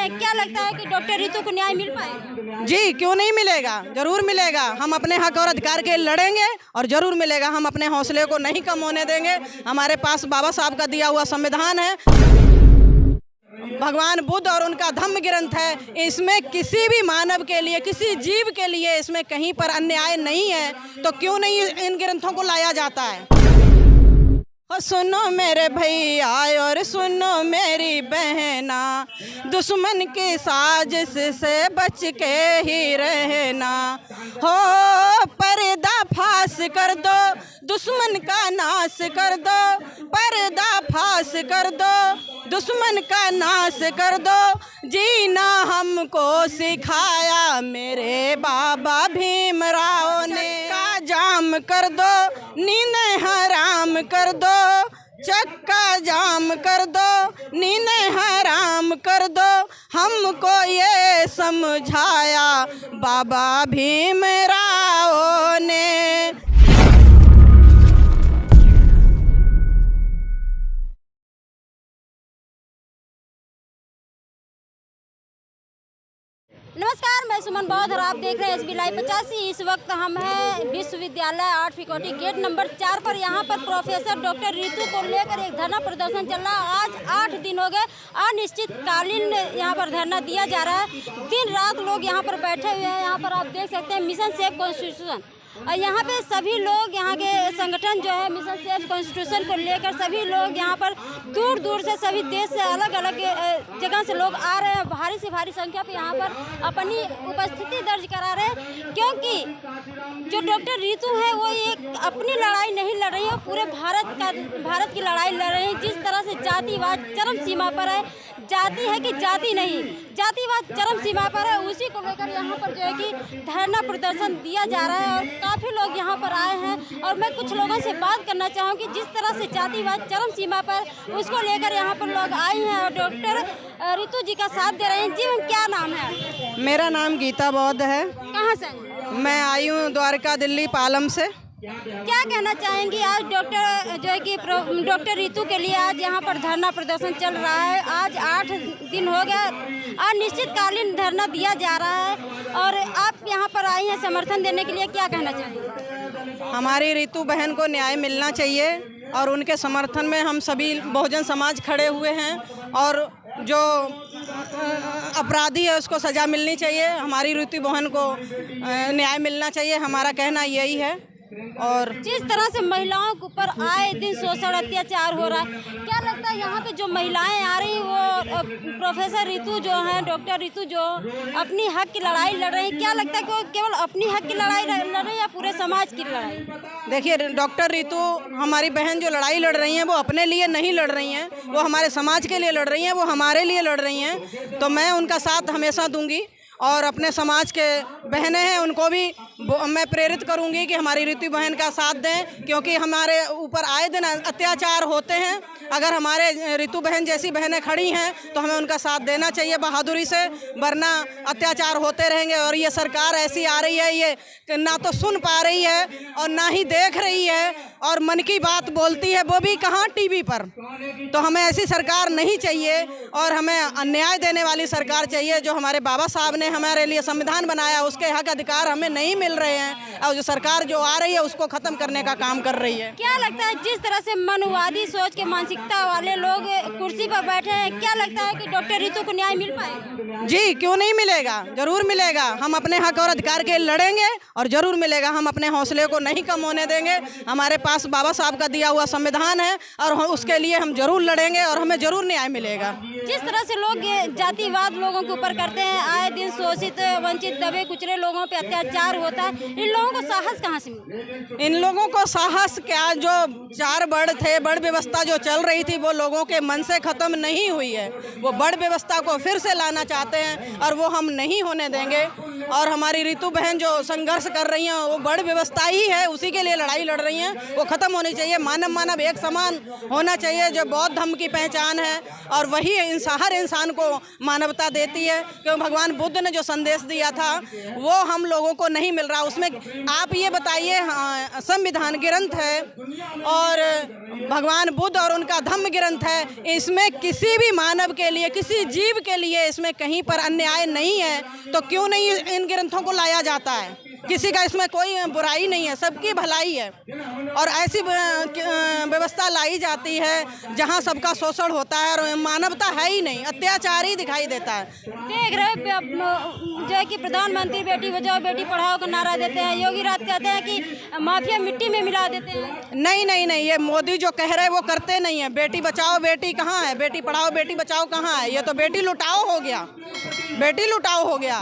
हैं, क्या लगता है कि डॉक्टर रितु को न्याय मिल पाएगा? जी क्यों नहीं मिलेगा, जरूर मिलेगा। हम अपने हक और अधिकार के लड़ेंगे और जरूर मिलेगा। हम अपने हौसले को नहीं कम होने देंगे। हमारे पास बाबा साहब का दिया हुआ संविधान है, भगवान बुद्ध और उनका धम्म ग्रंथ है। इसमें किसी भी मानव के लिए, किसी जीव के लिए इसमें कहीं पर अन्याय नहीं है, तो क्यों नहीं इन ग्रंथों को लाया जाता है। और सुनो मेरे भैया और सुनो मेरी बहना, दुश्मन की साजिश से बच के ही रहना। हो पर्दा फाश कर दो, दुश्मन का नाश कर दो, पर्दा फाश कर दो, दुश्मन का नाश कर दो। जीना हमको सिखाया मेरे बाबा भीमराव ने। का जाम कर दो, नींद हराम कर दो, चक्का जाम कर दो, नींद हराम कर दो। हमको ये समझाया बाबा भीमराव ने। नमस्कार, मैं सुमन बौद्ध और आप देख रहे हैं SB लाइव 85। इस वक्त हम हैं विश्वविद्यालय 8वीं कोटि गेट नंबर 4 पर। यहाँ पर प्रोफेसर डॉक्टर रितु को लेकर एक धरना प्रदर्शन चल रहा है। आज 8 दिन हो गए अनिश्चितकालीन यहाँ पर धरना दिया जा रहा है। दिन रात लोग यहाँ पर बैठे हुए हैं। यहाँ पर आप देख सकते हैं मिशन सेव कॉन्स्टिट्यूशन, और यहाँ पे सभी लोग, यहाँ के संगठन जो है मिशन सेव कॉन्स्टिट्यूशन को लेकर सभी लोग यहाँ पर दूर दूर से, सभी देश से, अलग अलग जगह से लोग आ रहे हैं। भारी से भारी संख्या पे यहाँ पर अपनी उपस्थिति दर्ज करा रहे हैं, क्योंकि जो डॉक्टर रितु है वो एक अपनी लड़ाई नहीं लड़ रही है, पूरे भारत की लड़ाई लड़ रही है। जिस तरह से जातिवाद चरम सीमा पर है, जाति है कि जाति नहीं, जातिवाद चरम सीमा पर है, उसी को लेकर यहाँ पर जो है कि धरना प्रदर्शन दिया जा रहा है। और काफ़ी लोग यहाँ पर आए हैं और मैं कुछ लोगों से बात करना चाहूँगी। जिस तरह से जातिवाद चरम सीमा पर, उसको लेकर यहाँ पर लोग आए हैं और डॉक्टर रितु जी का साथ दे रहे हैं। जी मैम, क्या नाम है? मेरा नाम गीता बौद्ध है। कहाँ से? मैं आई हूँ द्वारका, दिल्ली, पालम से। क्या कहना चाहेंगी? आज डॉक्टर जो है कि डॉक्टर रितु के लिए आज यहाँ पर धरना प्रदर्शन चल रहा है। आज 8 दिन हो गया अनिश्चितकालीन धरना दिया जा रहा है और आप यहाँ पर आई हैं समर्थन देने के लिए। क्या कहना चाहेंगे? हमारी रितु बहन को न्याय मिलना चाहिए और उनके समर्थन में हम सभी बहुजन समाज खड़े हुए हैं। और जो अपराधी है उसको सज़ा मिलनी चाहिए, हमारी रितु बहन को न्याय मिलना चाहिए, हमारा कहना यही है। और जिस तरह से महिलाओं के ऊपर आए दिन शोषण अत्याचार हो रहा है, क्या लगता है यहाँ पे जो महिलाएं आ रही वो प्रोफेसर रितु जो हैं, डॉक्टर रितु जो अपनी हक की लड़ाई लड़ रही हैं, क्या लगता है कि वो केवल अपनी हक की लड़ाई लड़ रही है या पूरे समाज की लड़ाई? देखिए, डॉक्टर रितु हमारी बहन जो लड़ाई लड़ रही हैं वो अपने लिए नहीं लड़ रही हैं, वो हमारे समाज के लिए लड़ रही हैं, वो हमारे लिए लड़ रही हैं। तो मैं उनका साथ हमेशा दूंगी और अपने समाज के बहनें हैं उनको भी मैं प्रेरित करूंगी कि हमारी रितु बहन का साथ दें, क्योंकि हमारे ऊपर आए दिन अत्याचार होते हैं। अगर हमारे रितु बहन जैसी बहनें खड़ी हैं तो हमें उनका साथ देना चाहिए बहादुरी से, वरना अत्याचार होते रहेंगे। और ये सरकार ऐसी आ रही है, ये ना तो सुन पा रही है और ना ही देख रही है, और मन की बात बोलती है वो भी कहाँ, टीवी पर। तो हमें ऐसी सरकार नहीं चाहिए और हमें अन्याय देने वाली सरकार चाहिए। जो हमारे बाबा साहब ने हमारे लिए संविधान बनाया, उसके हक अधिकार हमें नहीं मिल रहे हैं और जो सरकार जो आ रही है उसको ख़त्म करने का काम कर रही है। क्या लगता है जिस तरह से मनुवादी सोच के मानसिकता वाले लोग कुर्सी पर बैठे हैं, क्या लगता है कि डॉक्टर रितु को न्याय मिल पाएगा? जी क्यों नहीं मिलेगा, जरूर मिलेगा। हम अपने हक और अधिकार के लड़ेंगे और जरूर मिलेगा। हम अपने हौसले को नहीं कम होने देंगे। हमारे पास बाबा साहब का दिया हुआ संविधान है और उसके लिए हम जरूर लड़ेंगे और हमें जरूर न्याय मिलेगा। जिस तरह से लोग जातिवाद लोगों के ऊपर करते हैं, आए दिन शोषित, वंचित, दबे कुचले लोगों पे अत्याचार होता है, इन लोगों को साहस कहाँ से मिलता? इन लोगों को साहस क्या, जो 4 बड़ थे, बड़ व्यवस्था जो चल रही थी वो लोगों के मन से खत्म नहीं हुई है। वो बड़ व्यवस्था को फिर से लाना चाहते हैं और वो हम नहीं होने देंगे। और हमारी रितु बहन जो संघर्ष कर रही हैं वो बड़ व्यवस्था ही है, उसी के लिए लड़ाई लड़ रही हैं। वो खत्म होनी चाहिए। मानव एक समान होना चाहिए, जो बौद्ध धर्म की पहचान है और वही हर इंसान को मानवता देती है। क्योंकि भगवान बुद्ध ने जो संदेश दिया था वो हम लोगों को नहीं मिल चल रहा, उसमें आप ये बताइए, हाँ, संविधान ग्रंथ है और भगवान बुद्ध और उनका धम्म ग्रंथ है, इसमें किसी भी मानव के लिए, किसी जीव के लिए इसमें कहीं पर अन्याय नहीं है, तो क्यों नहीं इन ग्रंथों को लाया जाता है? किसी का इसमें कोई बुराई नहीं है, सबकी भलाई है। और ऐसी व्यवस्था लाई जाती है जहां सबका शोषण होता है और मानवता है ही नहीं, अत्याचार ही दिखाई देता है। देख रहे जो है कि प्रधानमंत्री बेटी बचाओ बेटी पढ़ाओ का नारा देते हैं, योगी रात कहते हैं कि माफिया मिट्टी में मिला देते हैं। नहीं नहीं नहीं, ये मोदी जो कह रहे हैं वो करते नहीं है। बेटी बचाओ बेटी कहाँ है, बेटी पढ़ाओ बेटी बचाओ कहाँ है? ये तो बेटी लुटाओ हो गया, बेटी लुटाओ हो गया,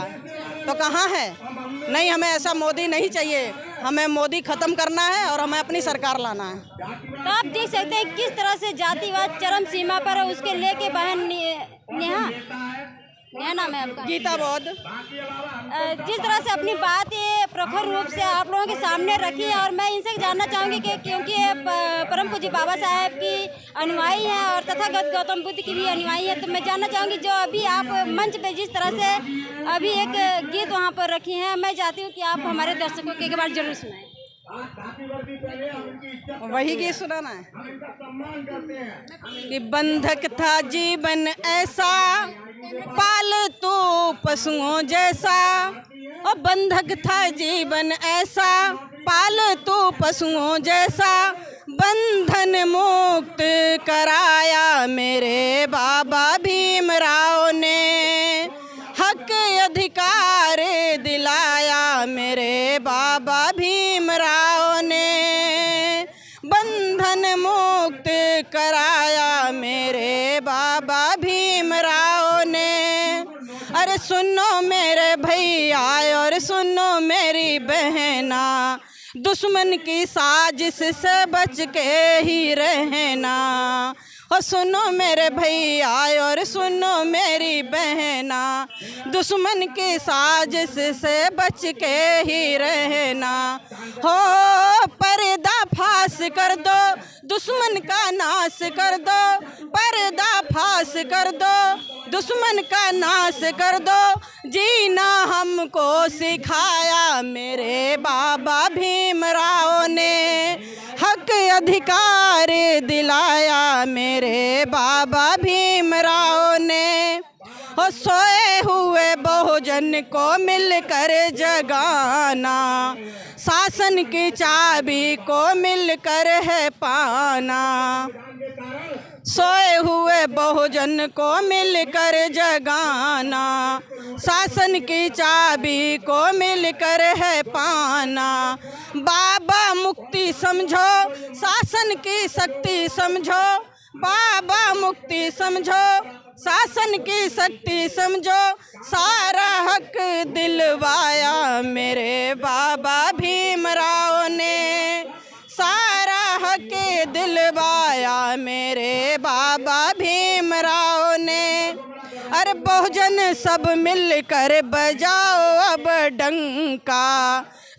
तो कहाँ है? नहीं, हमें ऐसा मोदी नहीं चाहिए, हमें मोदी खत्म करना है और हमें अपनी सरकार लाना है। तो आप देख सकते हैं किस तरह से जातिवाद चरम सीमा पर है। उसके लेके बहन नेहा नाम है आपका, गीता बौद्ध, जिस तरह से अपनी बात ये प्रखर रूप से आप लोगों के सामने रखी है, और मैं इनसे जानना चाहूँगी कि क्योंकि ये परम पूज्य बाबा साहेब की अनुयायी हैं और तथागत गौतम बुद्ध की भी अनुयायी है, तो मैं जानना चाहूँगी जो अभी आप मंच पे जिस तरह से अभी एक गीत वहाँ पर रखी हैं, मैं चाहती हूँ कि आप हमारे दर्शकों के एक बार जरूर सुनाएं। वही गीत सुनाना है कि बंधक था जीवन ऐसा पालतू पशुओं जैसा, और बंधक था जीवन ऐसा पालतू पशुओं जैसा, बंधन मुक्त कराया मेरे बाबा भीमराव ने, हक अधिकार दिलाया मेरे बाबा भीमराव ने, बंधन मुक्त कराया मेरे बाबा भीमराव ने। अरे सुनो मेरे भैया और सुनो मेरी बहना, दुश्मन की साजिश से बच के ही रहना। और सुनो मेरे भैया और सुनो मेरी बहना, दुश्मन की साजिश से बच के ही रहना। हो पर्दा फाश कर दो, दुश्मन का नाश कर दो, पर्दा फाश कर दो, दुश्मन का नाश कर दो, जीना हमको सिखाया मेरे बाबा भीमराव ने, हक अधिकार दिलाया मेरे बाबा भीमराव ने। और सोए हुए बहुजन को मिलकर जगाना, शासन की चाबी को मिलकर है पाना। सोए हुए बहुजन को मिलकर जगाना, शासन की चाबी को मिलकर है पाना। बाबा मुक्ति समझो, शासन की शक्ति समझो, बाबा मुक्ति समझो, शासन की शक्ति समझो, सारा हक दिलवाया मेरे बाबा भीमराव ने, सारा हक दिलवाया मेरे बाबा भीमराव ने। अरे बहुजन सब मिलकर बजाओ अब डंका,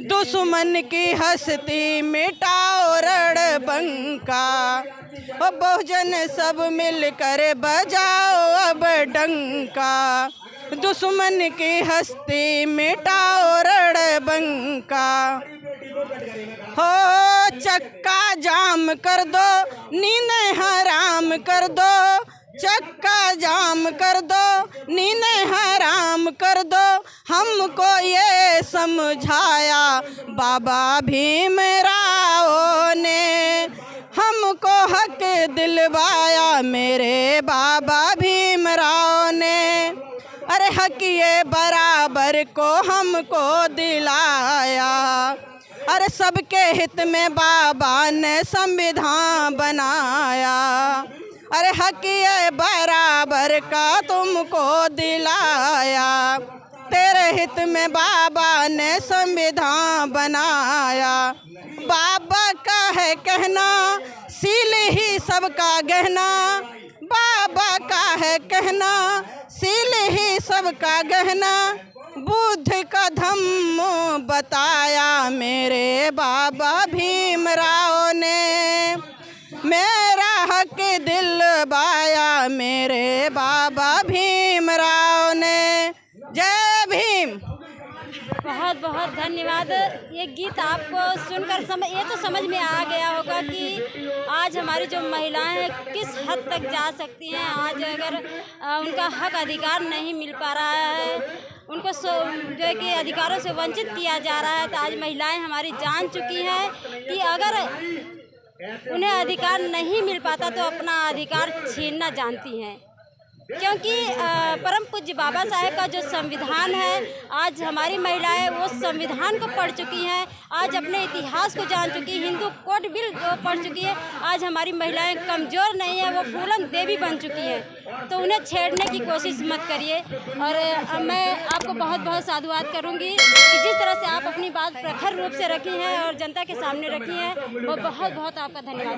दुश्मन की हस्ती मिटाओ रणबंका। ओ बहुजन सब मिलकर बजाओ अब डंका, दुश्मन की हस्ती मिटाओ रणबंका। हो चक्का जाम कर दो, नींद हराम कर दो, चक्का जाम कर दो, नींद हराम कर दो, हमको ये समझाया बाबा भीमराव ने, हमको हक दिलवाया मेरे बाबा भीमराव ने। अरे हक ये बराबर को हमको दिलाया, अरे सबके हित में बाबा ने संविधान बनाया। अरे हक ये बराबर का तुमको दिलाया, तेरे हित में बाबा ने संविधान बनाया। बाबा का है कहना सील ही सबका गहना, बाबा का है कहना सील ही सबका गहना, बुद्ध का धम्म बताया मेरे बाबा भीमराव ने, मेरा हक दिलवाया मेरे बाबा भीमराव ने। जय भीम। बहुत बहुत धन्यवाद। ये गीत आपको सुनकर ये तो समझ में आ गया होगा कि आज हमारी जो महिलाएं हैं किस हद तक जा सकती हैं। आज अगर उनका हक अधिकार नहीं मिल पा रहा है, उनको जो है कि अधिकारों से वंचित किया जा रहा है, तो आज महिलाएं हमारी जान चुकी हैं कि अगर उन्हें अधिकार नहीं मिल पाता तो अपना अधिकार छीनना जानती हैं। क्योंकि परम पूज्य बाबा साहेब का जो संविधान है, आज हमारी महिलाएं वो संविधान को पढ़ चुकी हैं, आज अपने इतिहास को जान चुकी, हिंदू कोड बिल पढ़ चुकी है। आज हमारी महिलाएं कमज़ोर नहीं है, वो फूलन देवी बन चुकी हैं। तो उन्हें छेड़ने की कोशिश मत करिए। और मैं आपको बहुत बहुत साधुवाद करूंगी कि जिस तरह से आप अपनी बात प्रखर रूप से रखी हैं और जनता के सामने रखी हैं, वो बहुत बहुत आपका धन्यवाद।